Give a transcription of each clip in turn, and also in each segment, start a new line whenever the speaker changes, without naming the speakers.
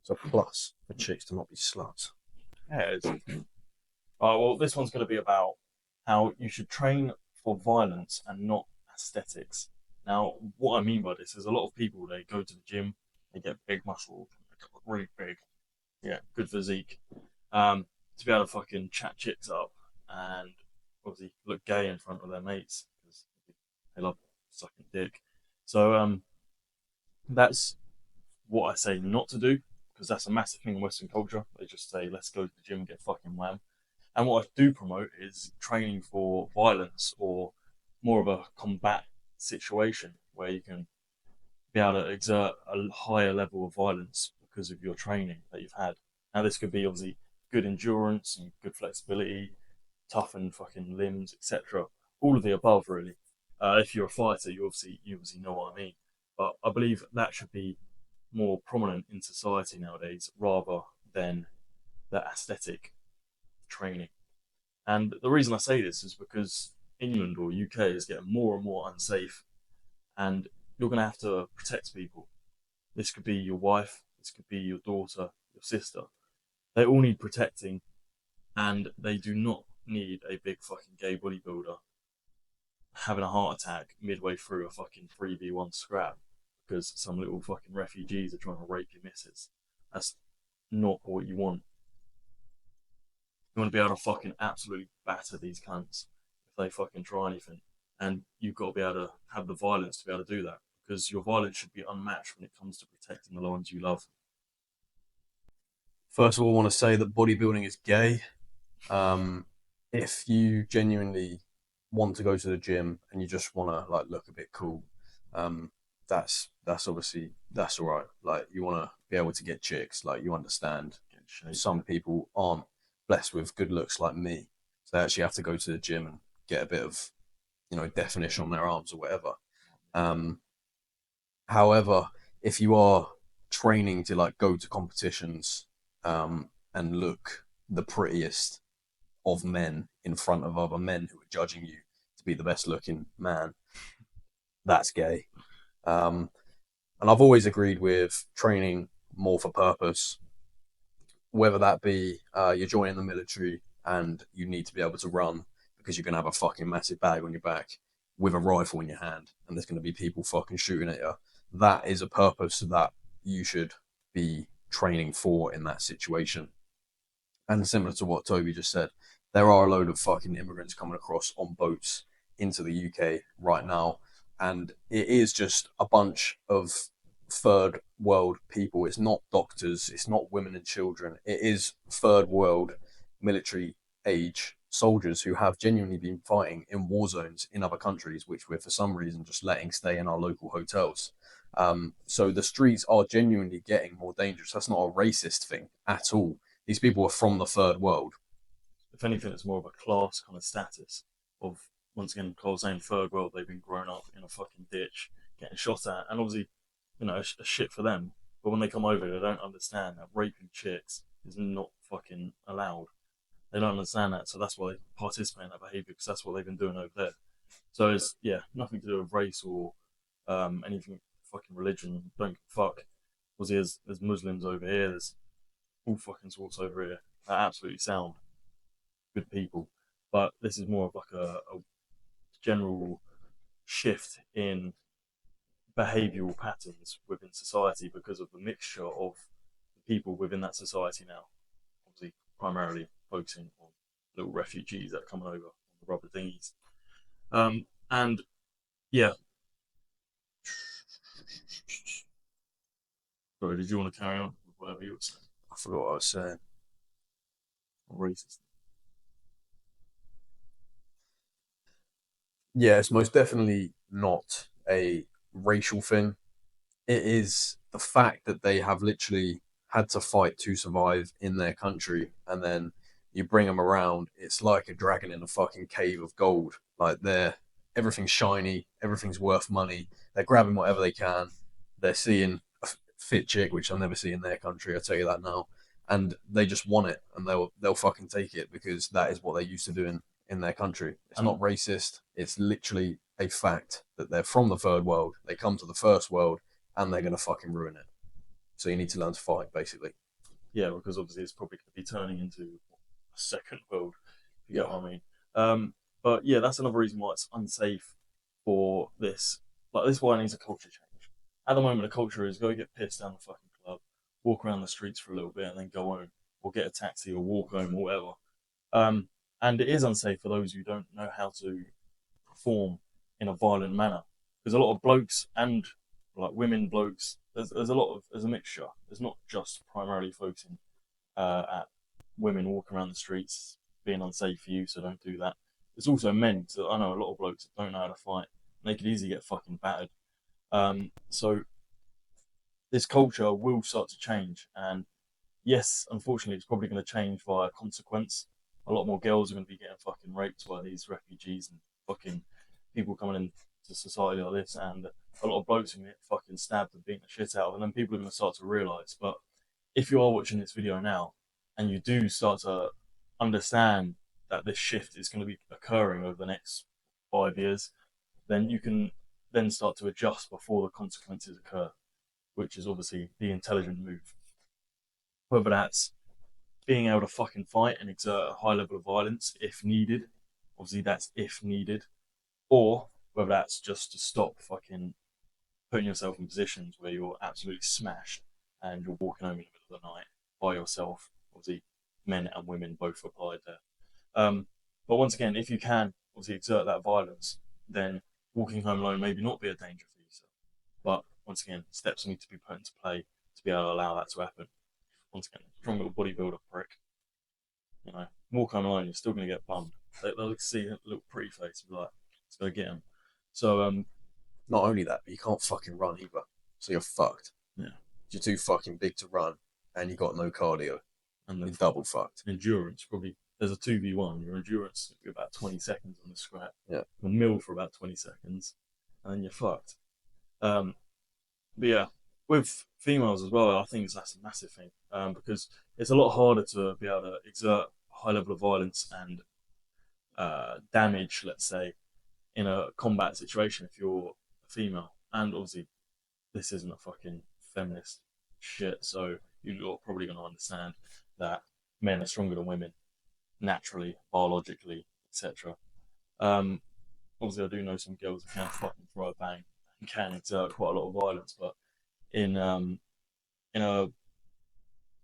It's a plus for chicks to not be sluts.
Yeah, it is. Oh, well, this one's going to be about how you should train for violence and not aesthetics. Now, what I mean by this is a lot of people, they go to the gym, they get big muscles, they get really big, yeah, good physique, to be able to fucking chat chicks up and obviously look gay in front of their mates because they love sucking dick. So that's what I say not to do because that's a massive thing in Western culture. They just say, let's go to the gym and get fucking wham. And what I do promote is training for violence or more of a combat situation where you can be able to exert a higher level of violence because of your training that you've had. Now, this could be obviously good endurance and good flexibility, toughened fucking limbs, etc. All of the above, really. If you're a fighter, you obviously know what I mean. But I believe that should be more prominent in society nowadays rather than the aesthetic training. And the reason I say this is because England or UK is getting more and more unsafe, and you're going to have to protect people. This could be your wife, this could be your daughter, your sister. They all need protecting, and they do not need a big fucking gay bodybuilder having a heart attack midway through a fucking 3v1 scrap because some little fucking refugees are trying to rape your missus. That's not what you want. You want to be able to fucking absolutely batter these cunts if they fucking try anything. And you've got to be able to have the violence to be able to do that because your violence should be unmatched when it comes to protecting the ones you love.
First of all, I want to say that bodybuilding is gay. Um, if you genuinely want to go to the gym and you just want to like look a bit cool, um, that's obviously that's all right. Like you want to be able to get chicks. Like you understand, some people aren't blessed with good looks like me, so they actually have to go to the gym and get a bit of definition on their arms or whatever. Um, However, if you are training to like go to competitions and look the prettiest of men in front of other men who are judging you to be the best looking man, that's gay. Um, and I've always agreed with training more for purpose, whether that be you're joining the military and you need to be able to run because you're going to have a fucking massive bag on your back with a rifle in your hand and there's going to be people fucking shooting at you. That is a purpose that you should be training for in that situation. And similar to what Toby just said, there are a load of fucking immigrants coming across on boats into the UK right now. And it is just a bunch of third world people. It's not doctors, it's not women and children. It is third world military age soldiers who have genuinely been fighting in war zones in other countries, which we're for some reason just letting stay in our local hotels. So the streets are genuinely getting more dangerous. That's not a racist thing at all. These people are from the third world.
If anything, it's more of a class kind of status of, once again, Cole's saying third world, they've been grown up in a fucking ditch, getting shot at, and obviously, a shit for them. But when they come over, they don't understand that raping chicks is not fucking allowed. They don't understand that, so that's why they participate in that behaviour because that's what they've been doing over there. So it's nothing to do with race or anything fucking religion. Don't fuck. Was there's Muslims over here. There's all fucking sorts over here. They're absolutely sound, good people. But this is more of like a general shift in behavioural patterns within society because of the mixture of the people within that society now. Obviously, primarily focusing on little refugees that are coming over on the rubber dinghies. And yeah, sorry, did you want to carry on with whatever you were saying?
I forgot what I was saying.
Racist.
Yeah, it's most definitely not a racial thing. It is the fact that they have literally had to fight to survive in their country, and then you bring them around. It's like a dragon in a fucking cave of gold. Like everything's shiny, everything's worth money. They're grabbing whatever they can. They're seeing a fit chick, which I'll never see in their country. I'll tell you that now. And they just want it, and they'll fucking take it because that is what they're used to doing in their country. It's
And
not racist. It's literally a fact that they're from the third world. They come to the first world and they're gonna fucking ruin it. So you need to learn to fight, basically.
Yeah, because obviously it's probably going to be turning into a second world, if you
Yeah.
get what I mean. But yeah, that's another reason why it's unsafe for this. Like, this is why it needs a culture change. At the moment, the culture is go get pissed down the fucking club, walk around the streets for a little bit, and then go home, or get a taxi, or walk home, or whatever. And it is unsafe for those who don't know how to perform in a violent manner. There's a lot of blokes and like women blokes. There's a mixture. There's not just primarily focusing at women walking around the streets being unsafe for you, so don't do that. There's also men. So I know a lot of blokes that don't know how to fight. They could easily get fucking battered. So this culture will start to change, and yes, unfortunately, it's probably going to change via consequence. A lot more girls are going to be getting fucking raped by these refugees and fucking people coming into society like this, and a lot of blokes are going to get fucking stabbed and beaten the shit out of, and then people are going to start to realise. But if you are watching this video now, and you do start to understand that this shift is going to be occurring over the next 5 years, then you can then start to adjust before the consequences occur, which is obviously the intelligent move. Whether that's being able to fucking fight and exert a high level of violence if needed. Obviously, that's if needed. Or whether that's just to stop fucking putting yourself in positions where you're absolutely smashed and you're walking home in the middle of the night by yourself. Obviously, men and women both applied there. But once again, if you can obviously exert that violence, then walking home alone maybe not be a danger for yourself. But once again, steps need to be put into play to be able to allow that to happen. Once again, strong little bodybuilder prick. Walk home alone, you're still going to get bummed. They'll see a little pretty face and be like, let's go get him. So,
Not only that, but you can't fucking run either. So you're fucked.
yeah.
You're too fucking big to run, and you got no cardio.
And
you're double fucked.
Endurance, probably, there's a 2v1. Your endurance will be about 20 seconds on the scrap.
Yeah.
You'll mill for about 20 seconds, and then you're fucked. But yeah, with females as well, I think that's a massive thing because it's a lot harder to be able to exert a high level of violence and damage, let's say, in a combat situation if you're a female. And obviously, this isn't a fucking feminist shit, so you're probably going to understand that men are stronger than women naturally, biologically, etc. Obviously, I do know some girls who can fucking throw a bang and can exert quite a lot of violence, but in a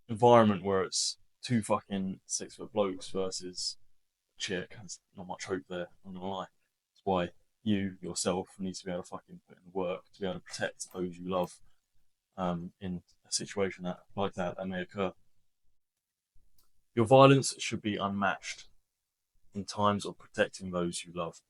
environment where it's two fucking 6 foot blokes versus a chick, there's not much hope there. I'm not gonna lie. That's why you yourself need to be able to fucking put in the work to be able to protect those you love in a situation that may occur. Your violence should be unmatched in times of protecting those you love.